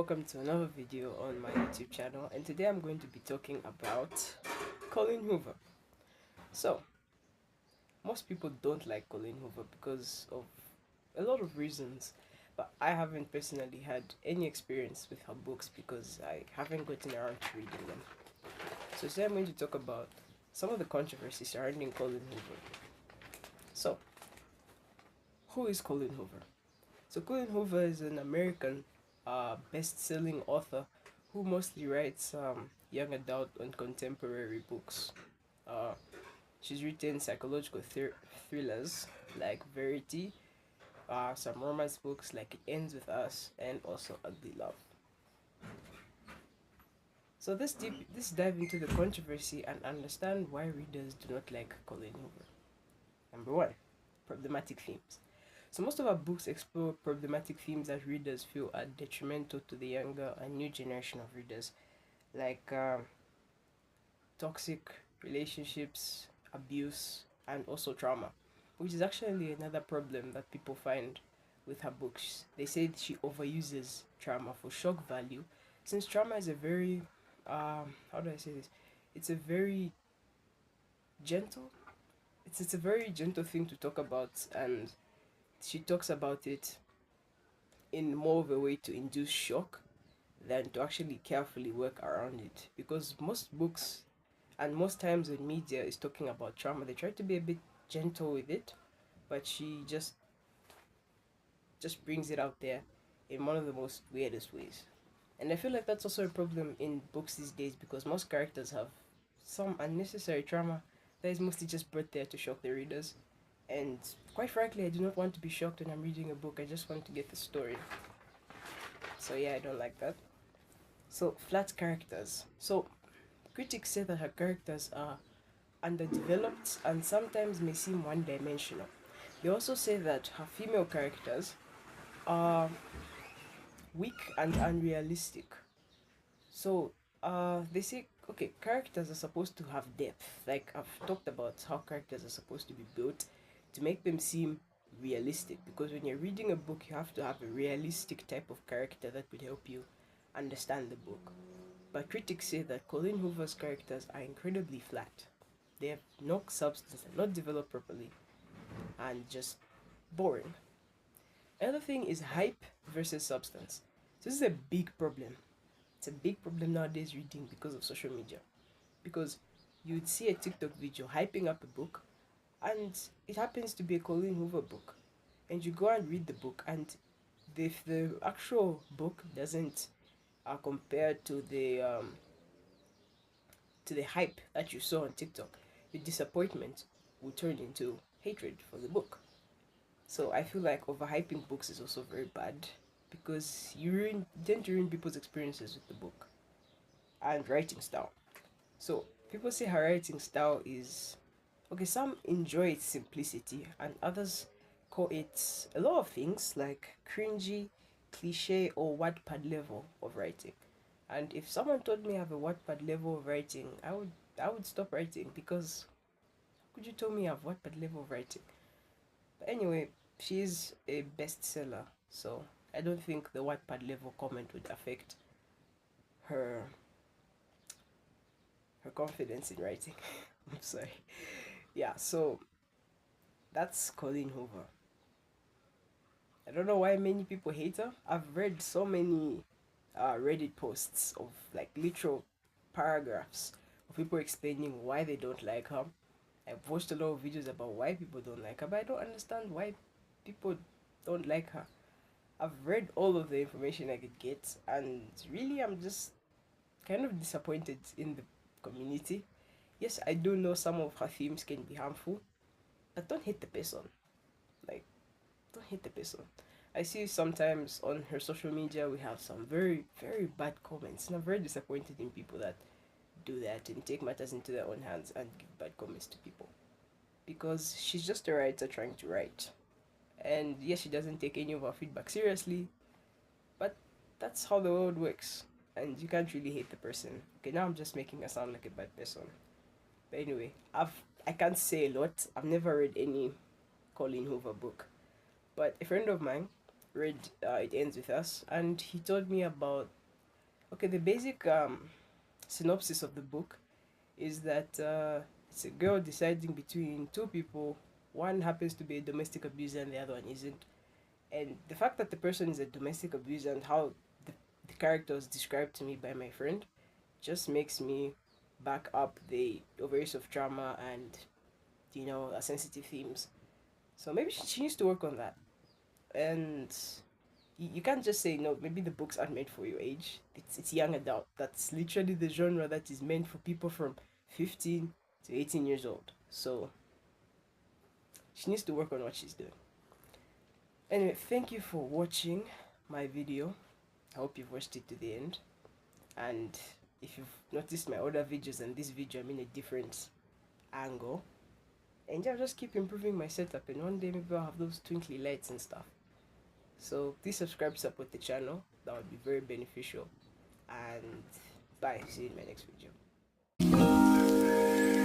welcome to another video on my YouTube channel, and today I'm going to be talking about Collen Hoover. So, most people don't like Collen Hoover because of a lot of reasons, but I haven't personally had any experience with her books because I haven't gotten around to reading them. So today I'm going to talk about some of the controversies surrounding Collen Hoover. So, who is Collen Hoover? So Collen Hoover is an American best-selling author who mostly writes young adult and contemporary books. Uh, she's written psychological thrillers like Verity, some romance books like It Ends With Us, and also Ugly Love. So this dive into the controversy and understand why readers do not like Collen Hoover. Number one, problematic themes. So most of our books explore problematic themes that readers feel are detrimental to the younger and new generation of readers, like toxic relationships, abuse, and also trauma, which is actually another problem that people find with her books. They say she overuses trauma for shock value, since trauma is a very, how do I say this? It's a very gentle. It's a very gentle thing to talk about, and she talks about it in more of a way to induce shock than to actually carefully work around it. Because most books and most times when media is talking about trauma, they try to be a bit gentle with it, but she just brings it out there in one of the most weirdest ways. And I feel like that's also a problem in books these days because most characters have some unnecessary trauma that is mostly just brought there to shock the readers. And quite frankly, I do not want to be shocked when I'm reading a book. I just want to get the story. So yeah, I don't like that. So flat characters. So critics say that her characters are underdeveloped and sometimes may seem one-dimensional. They also say that her female characters are weak and unrealistic. So they say okay, characters are supposed to have depth. Like I've talked about how characters are supposed to be built to make them seem realistic, because when you're reading a book you have to have a realistic type of character that would help you understand the book. But critics say that Collen Hoover's characters are incredibly flat. They have no substance, they're not developed properly, and just boring. Another thing is hype versus substance. So this is a big problem. It's a big problem nowadays reading because of social media. Because you'd see a TikTok video hyping up a book, and it happens to be a Collen Hoover book. And you go and read the book, and if the actual book doesn't compare to the hype that you saw on TikTok, your disappointment will turn into hatred for the book. So I feel like overhyping books is also very bad because you tend to ruin people's experiences with the book. And writing style. So people say her writing style is okay. Some enjoy its simplicity, and others call it a lot of things like cringy, cliche, or Wattpad level of writing. And if someone told me I have a Wattpad level of writing, I would stop writing because could you tell me I have Wattpad level of writing? But anyway, she's a bestseller, so I don't think the Wattpad level comment would affect her her confidence in writing. I'm sorry. Yeah, so that's Collen Hoover. I don't know why many people hate her. I've read so many Reddit posts of like literal paragraphs of people explaining why they don't like her. I've watched a lot of videos about why people don't like her, but I don't understand why people don't like her. I've read all of the information I could get, and really, I'm just kind of disappointed in the community. Yes, I do know some of her themes can be harmful, but don't hate the person. Like, don't hate the person. I see sometimes on her social media we have some very, very bad comments, and I'm very disappointed in people that do that and take matters into their own hands and give bad comments to people. Because she's just a writer trying to write. And yes, she doesn't take any of our feedback seriously, but that's how the world works. And you can't really hate the person. Okay, now I'm just making her sound like a bad person. But anyway, I can't say a lot. I've never read any Collen Hoover book, but a friend of mine read It Ends With Us, and he told me about Okay, the basic synopsis of the book is that it's a girl deciding between two people. One happens to be a domestic abuser and the other one isn't. And the fact that the person is a domestic abuser and how the, the character was described to me by my friend just makes me back up the overuse of trauma and, sensitive themes. So maybe she needs to work on that. And you can't just say no, maybe the books aren't meant for your age. It's young adult. That's literally the genre that is meant for people from 15 to 18 years old. So she needs to work on what she's doing. Anyway, thank you for watching my video. I hope you've watched it to the end. And if you've noticed my other videos and this video, I'm in a different angle. And I'll just keep improving my setup, and one day maybe I'll have those twinkly lights and stuff. So please subscribe, support the channel. That would be very beneficial. And bye. See you in my next video.